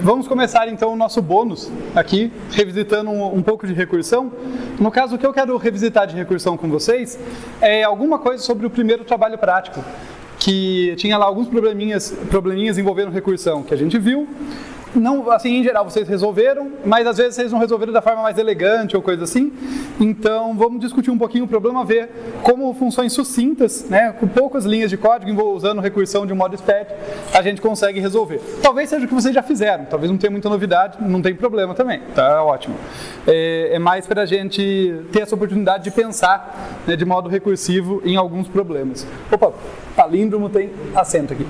Vamos começar então o nosso bônus aqui, revisitando um pouco de recursão. No caso, o que eu quero revisitar de recursão com vocês é alguma coisa sobre o primeiro trabalho prático, que tinha lá alguns probleminhas envolvendo recursão que a gente viu. Não, assim, em geral vocês resolveram, mas às vezes vocês não resolveram da forma mais elegante ou coisa assim. Então vamos discutir um pouquinho o problema, ver como funções sucintas, né, com poucas linhas de código, usando recursão de um modo SPET, a gente consegue resolver. Talvez seja o que vocês já fizeram, talvez não tenha muita novidade, não tem problema também, tá ótimo. É mais para a gente ter essa oportunidade de pensar, né, de modo recursivo em alguns problemas. Opa, palíndromo tem acento aqui.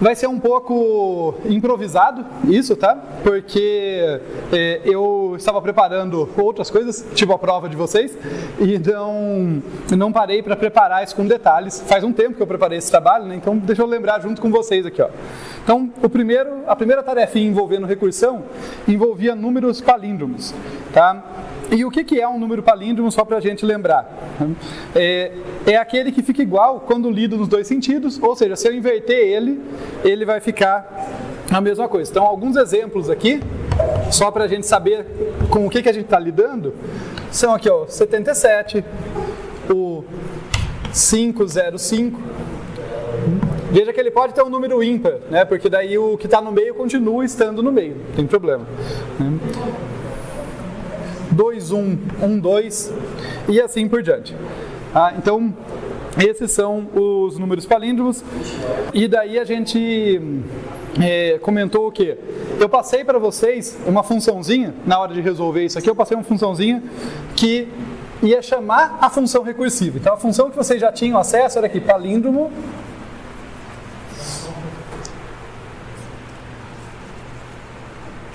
Vai ser um pouco improvisado isso, tá? Porque eu estava preparando outras coisas, tipo a prova de vocês, e não parei para preparar isso com detalhes. Faz um tempo que eu preparei esse trabalho, né? Então deixa eu lembrar junto com vocês aqui, ó. Então, a primeira tarefinha envolvendo recursão envolvia números palíndromos, tá? E o que é um número palíndromo, só para a gente lembrar? É aquele que fica igual quando lido nos dois sentidos, ou seja, se eu inverter ele vai ficar a mesma coisa. Então, alguns exemplos aqui, só para a gente saber com o que a gente está lidando, são aqui, ó, 77, o 505. Veja que ele pode ter um número ímpar, né? Porque daí o que está no meio continua estando no meio, não tem problema. 2, 1, 1, 2 e assim por diante. Então, esses são os números palíndromos. E daí a gente comentou o quê? Eu passei para vocês uma funçãozinha, na hora de resolver isso aqui, eu passei uma funçãozinha que ia chamar a função recursiva. Então, a função que vocês já tinham acesso era aqui, palíndromo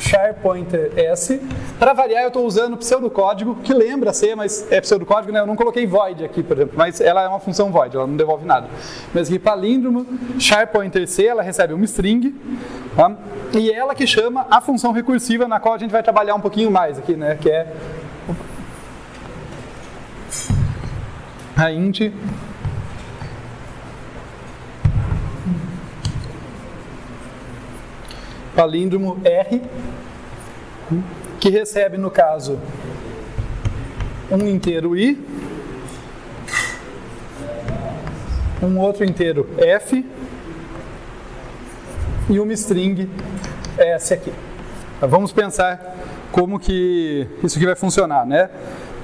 char_pointer s. Para variar, eu estou usando pseudocódigo, que lembra C, mas é pseudocódigo, né? Eu não coloquei void aqui, por exemplo, mas ela é uma função void, ela não devolve nada. Mas aqui, palíndromo char_pointer c, ela recebe uma string, tá? E ela que chama a função recursiva, na qual a gente vai trabalhar um pouquinho mais aqui, né? Que é a int palíndromo R, que recebe, no caso, um inteiro I, um outro inteiro F e uma string S aqui. Vamos pensar como que isso aqui vai funcionar, né?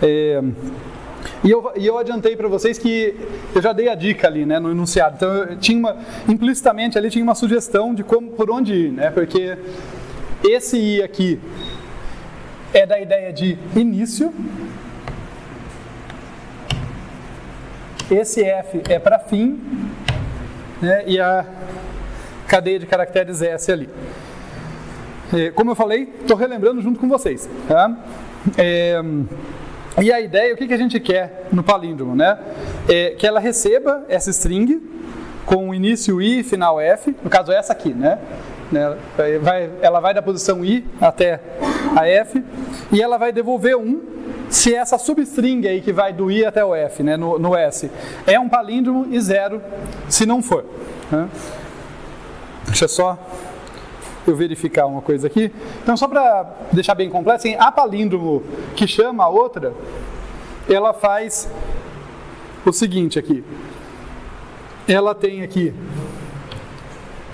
E eu adiantei para vocês que eu já dei a dica ali, né, no enunciado. Então, implicitamente ali tinha uma sugestão de por onde ir, né? Porque esse I aqui é da ideia de início, esse F é para fim, né, e a cadeia de caracteres S ali. Como eu falei, estou relembrando junto com vocês, tá? E a ideia, o que a gente quer no palíndromo, né? É que ela receba essa string com início I e final F, no caso essa aqui, né? Ela vai da posição I até a F, e ela vai devolver 1 se essa substring aí que vai do I até o F, né, no S, é um palíndromo, e 0 se não for, né? Deixa só eu verificar uma coisa aqui. Então, só para deixar bem completo, assim, a palíndromo que chama a outra, ela faz o seguinte aqui. Ela tem aqui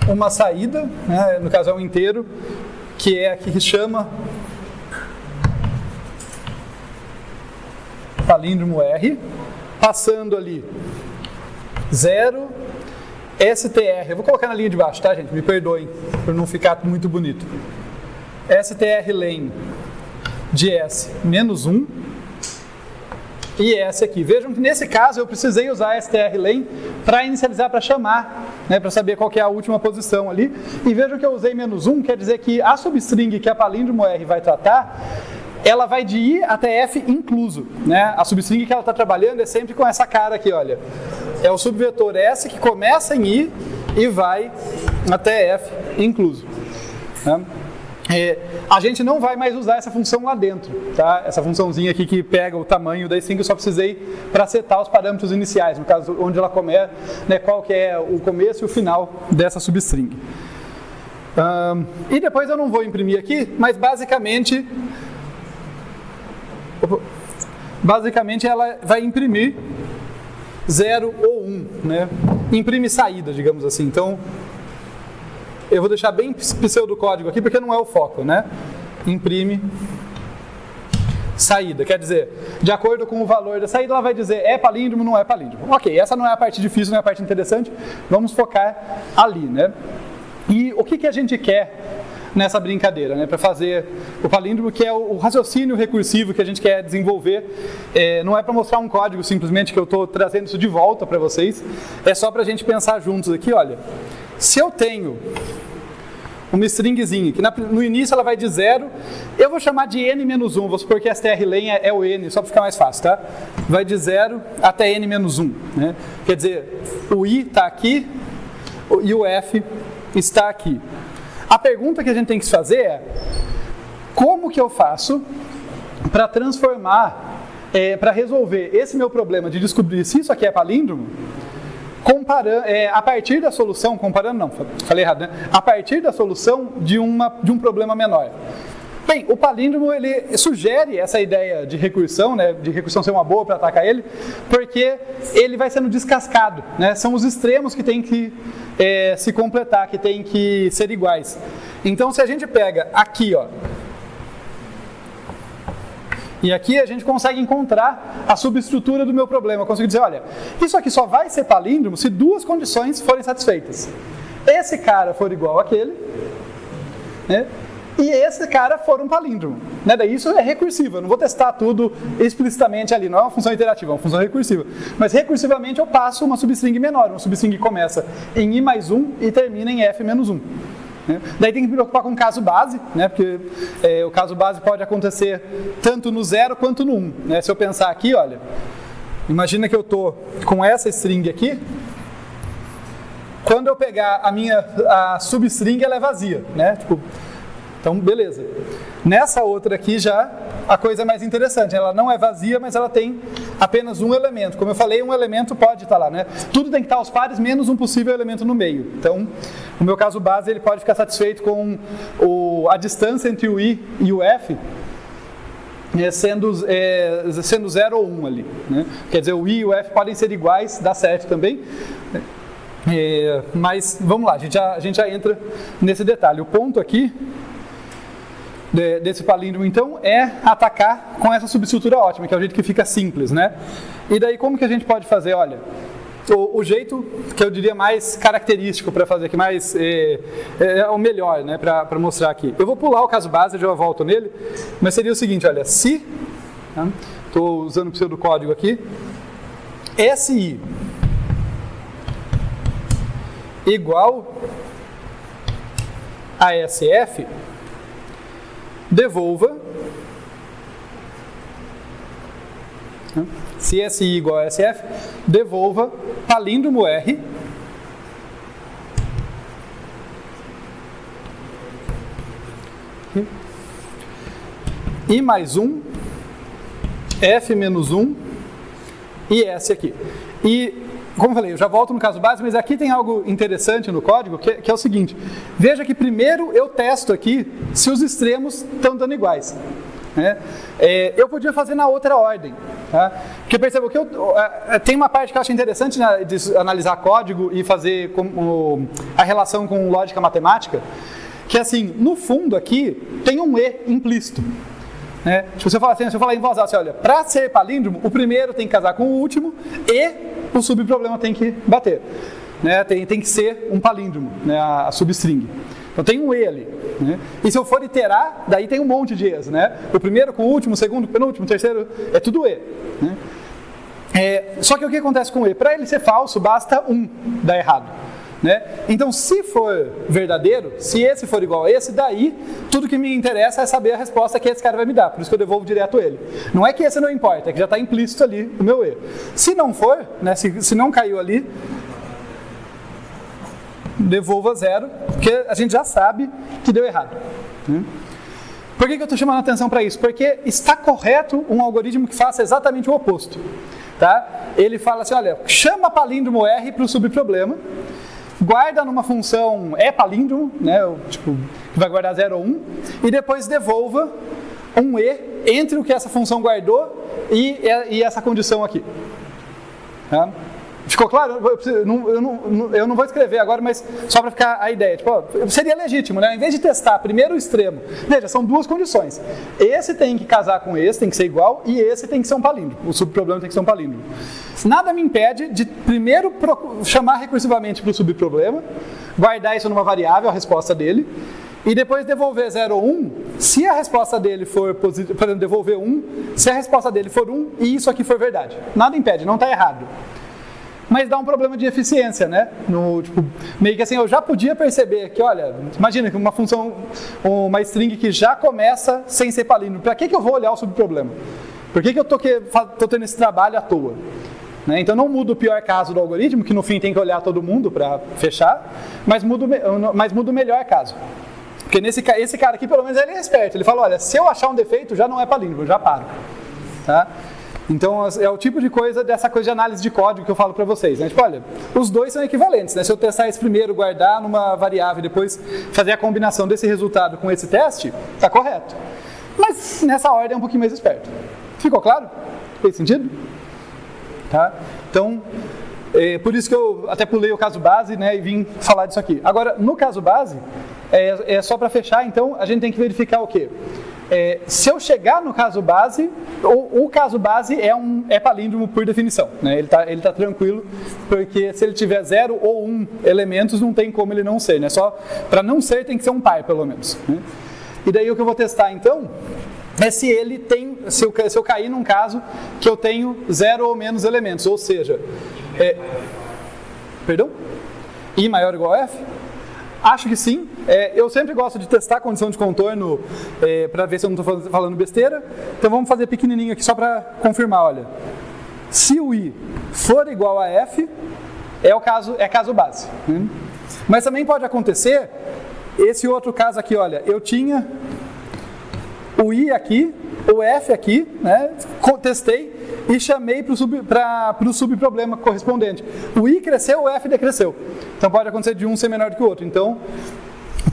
uma saída, né, no caso é um inteiro, que é aqui que chama palíndromo R, passando ali 0, STR, eu vou colocar na linha de baixo, tá, gente? Me perdoem por não ficar muito bonito. STR len de S menos 1 e S aqui. Vejam que nesse caso eu precisei usar STR len para inicializar, para chamar, né, para saber qual que é a última posição ali. E vejam que eu usei menos 1, quer dizer que a substring que a palíndromo R vai tratar, ela vai de I até F incluso, né? A substring que ela está trabalhando é sempre com essa cara aqui, olha. É o subvetor S que começa em I e vai até F incluso, né? A gente não vai mais usar essa função lá dentro, tá? Essa funçãozinha aqui que pega o tamanho da string, eu só precisei para setar os parâmetros iniciais, no caso, onde ela começa, né, qual que é o começo e o final dessa substring. E depois eu não vou imprimir aqui, mas basicamente ela vai imprimir 0 ou 1, né? Imprime saída, digamos assim. Então, eu vou deixar bem pseudocódigo aqui, porque não é o foco, né? Imprime saída, quer dizer, de acordo com o valor da saída, ela vai dizer é palíndromo, não é palíndromo. Ok, essa não é a parte difícil, não é a parte interessante, vamos focar ali, né? E o que a gente quer nessa brincadeira, né, para fazer o palíndromo, que é o raciocínio recursivo que a gente quer desenvolver. Não é para mostrar um código simplesmente que eu estou trazendo isso de volta para vocês, é só para a gente pensar juntos aqui, olha, se eu tenho uma stringzinha, que no início ela vai de 0, eu vou chamar de n-1, vou supor que strlen é o n, só para ficar mais fácil, tá? Vai de 0 até n-1, né? Quer dizer, o i está aqui e o f está aqui. A pergunta que a gente tem que se fazer é, como que eu faço para transformar, para resolver esse meu problema de descobrir se isso aqui é palíndromo, a partir da solução, comparando não, falei errado, né? A partir da solução de um problema menor. Bem, o palíndromo ele sugere essa ideia de recursão, né, de recursão ser uma boa para atacar ele, porque ele vai sendo descascado, né, são os extremos que tem que se completar, que tem que ser iguais. Então, se a gente pega aqui, ó, e aqui a gente consegue encontrar a subestrutura do meu problema. Eu consigo dizer, olha, isso aqui só vai ser palíndromo se duas condições forem satisfeitas. Esse cara for igual àquele, né? E esse cara for um palíndromo, né? Daí isso é recursivo, eu não vou testar tudo explicitamente ali, não é uma função iterativa, é uma função recursiva. Mas recursivamente eu passo uma substring menor, uma substring que começa em i mais 1 e termina em f menos 1. Né? Daí tem que me preocupar com o caso base, né? Porque o caso base pode acontecer tanto no 0 quanto no 1. Né? Se eu pensar aqui, olha, imagina que eu estou com essa string aqui, quando eu pegar a substring ela é vazia, né? Tipo, então, beleza. Nessa outra aqui já a coisa é mais interessante. Ela não é vazia, mas ela tem apenas um elemento. Como eu falei, um elemento pode estar lá, né? Tudo tem que estar aos pares, menos um possível elemento no meio. Então, no meu caso base, ele pode ficar satisfeito com a distância entre o i e o f sendo 0 ou 1 ali. Né? Quer dizer, o i e o f podem ser iguais, dá certo também. Mas, vamos lá, a gente já entra nesse detalhe. O ponto aqui desse palíndromo, então, é atacar com essa subestrutura ótima, que é o jeito que fica simples, né? E daí, como que a gente pode fazer? Olha, o jeito que eu diria mais característico para fazer, que mais é o melhor, né, para mostrar aqui. Eu vou pular o caso base, eu já volto nele, mas seria o seguinte, olha, se, estou usando o pseudocódigo aqui, SI igual a SF, devolva, se SI igual a SF, devolva palíndromo R I mais 1, F menos 1 e S aqui. E, como eu falei, eu já volto no caso base, mas aqui tem algo interessante no código, que é o seguinte. Veja que primeiro eu testo aqui se os extremos estão dando iguais. Né? Eu podia fazer na outra ordem. Tá? Porque perceba que tem uma parte que eu acho interessante, né, de analisar código e fazer a relação com lógica matemática, que assim, no fundo aqui tem um E implícito. Né? Se eu falar em voz alta, olha, para ser palíndromo, o primeiro tem que casar com o último e o subproblema tem que bater. Né? Tem que ser um palíndromo, né? A substring. Então tem um E ali. Né? E se eu for iterar, daí tem um monte de E's. Né? O primeiro com o último, o segundo com o penúltimo, o terceiro, é tudo E. Né? Só que o que acontece com o E? Para ele ser falso, basta um dar errado. Né? Então, se for verdadeiro, se esse for igual a esse, daí tudo que me interessa é saber a resposta que esse cara vai me dar. Por isso que eu devolvo direto ele. Não é que esse não importa, é que já está implícito ali o meu E. Se não for, né, se não caiu ali, devolva 0, porque a gente já sabe que deu errado. Né? Por que eu estou chamando a atenção para isso? Porque está correto um algoritmo que faça exatamente o oposto. Tá? Ele fala assim, olha, chama palíndromo R para o subproblema, guarda numa função palíndromo, né, tipo, que vai guardar 0 ou 1, e depois devolva um e entre o que essa função guardou e essa condição aqui. Tá? Ficou claro? Eu não vou escrever agora, mas só para ficar a ideia. Tipo, seria legítimo, né? Em vez de testar primeiro o extremo, veja, são duas condições. Esse tem que casar com esse, tem que ser igual, e esse tem que ser um palíndromo. O subproblema tem que ser um palíndromo. Nada me impede de primeiro chamar recursivamente para o subproblema, guardar isso numa variável, a resposta dele, e depois devolver 0 ou 1, se a resposta dele for positiva, por exemplo, devolver 1, se a resposta dele for 1 e isso aqui for verdade. Nada impede, não está errado. Mas dá um problema de eficiência, né? Tipo, meio que assim, eu já podia perceber que, olha, imagina que uma função, uma string que já começa sem ser palíndromo, para que eu vou olhar o subproblema? Por que eu tô tendo esse trabalho à toa? Né? Então não muda o pior caso do algoritmo, que no fim tem que olhar todo mundo para fechar, mas muda o melhor caso. Porque esse cara aqui, pelo menos, ele é esperto. Ele fala, olha, se eu achar um defeito, já não é palíndromo, eu já paro. Tá? Então, é o tipo de coisa, dessa coisa de análise de código que eu falo para vocês. Né? Tipo, olha, os dois são equivalentes. Né? Se eu testar esse primeiro, guardar numa variável e depois fazer a combinação desse resultado com esse teste, está correto. Mas nessa ordem é um pouquinho mais esperto. Ficou claro? Fez sentido? Tá? Então, por isso que eu até pulei o caso base, né, e vim falar disso aqui. Agora, no caso base, é só para fechar, então, a gente tem que verificar o quê? Se eu chegar no caso base, o caso base é palíndromo por definição. Né? Ele tá tranquilo, porque se ele tiver 0 ou 1 elementos, não tem como ele não ser. Né? Só para não ser, tem que ser um par, pelo menos. Né? E daí o que eu vou testar, então, é se ele tem, se eu cair num caso que eu tenho 0 ou menos elementos. Ou seja, perdão? I maior ou igual a F? Acho que sim. Eu sempre gosto de testar a condição de contorno para ver se eu não estou falando besteira. Então vamos fazer pequenininho aqui só para confirmar. Olha, se o I for igual a F, é caso base. Né? Mas também pode acontecer esse outro caso aqui. Olha, eu tinha o I aqui, o F aqui, né? Testei e chamei para o subproblema correspondente. O I cresceu, o F decresceu. Então pode acontecer de um ser menor do que o outro. Então,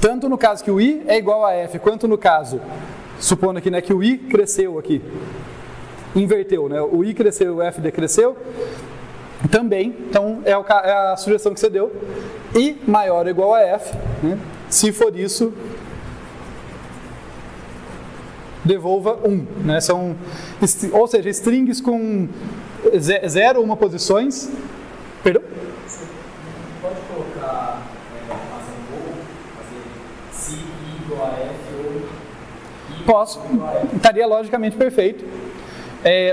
tanto no caso que o I é igual a F, quanto no caso, supondo aqui, né, que o I cresceu aqui, inverteu, né? O I cresceu, o F decresceu, também, então é a sugestão que você deu, I maior ou igual a F, né? Se for isso, devolva 1, né? Ou seja, strings com 0 ou 1 posições. Perdão? Você pode colocar, fazer se I igual a F ou I Posso, igual a F? Estaria logicamente perfeito.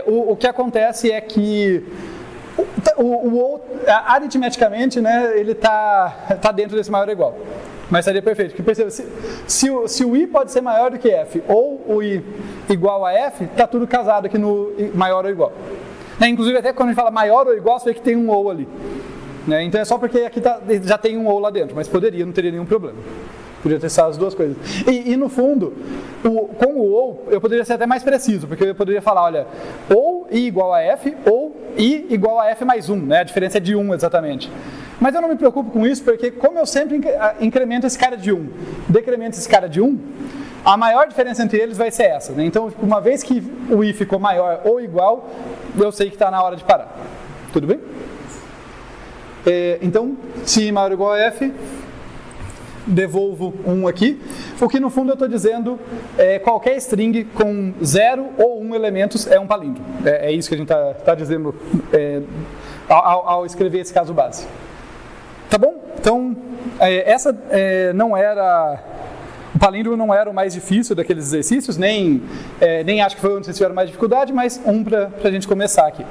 O que acontece é que aritmeticamente, né, ele está dentro desse maior ou igual. Mas estaria perfeito. Porque perceba, se o I pode ser maior do que F ou o I igual a F, está tudo casado aqui no maior ou igual. Né? Inclusive, até quando a gente fala maior ou igual, você vê que tem um ou ali. Né? Então é só porque aqui já tem um ou lá dentro, mas não teria nenhum problema. Podia testar as duas coisas. E no fundo, com o ou, eu poderia ser até mais preciso, porque eu poderia falar, olha, ou I igual a F ou I igual a F mais 1, né? A diferença é de 1 exatamente. Mas eu não me preocupo com isso, porque como eu sempre incremento esse cara de 1, decremento esse cara de 1, a maior diferença entre eles vai ser essa. Né? Então, uma vez que o I ficou maior ou igual, eu sei que está na hora de parar. Tudo bem? Então, se I maior ou igual a F, devolvo 1 aqui. O que no fundo eu estou dizendo qualquer string com 0 ou 1 elementos é um palíndromo. É isso que a gente está dizendo ao escrever esse caso base. Tá bom? Então, essa não era... O palíndromo não era o mais difícil daqueles exercícios, nem acho que foi onde vocês tiveram mais dificuldade, mas para a gente começar aqui.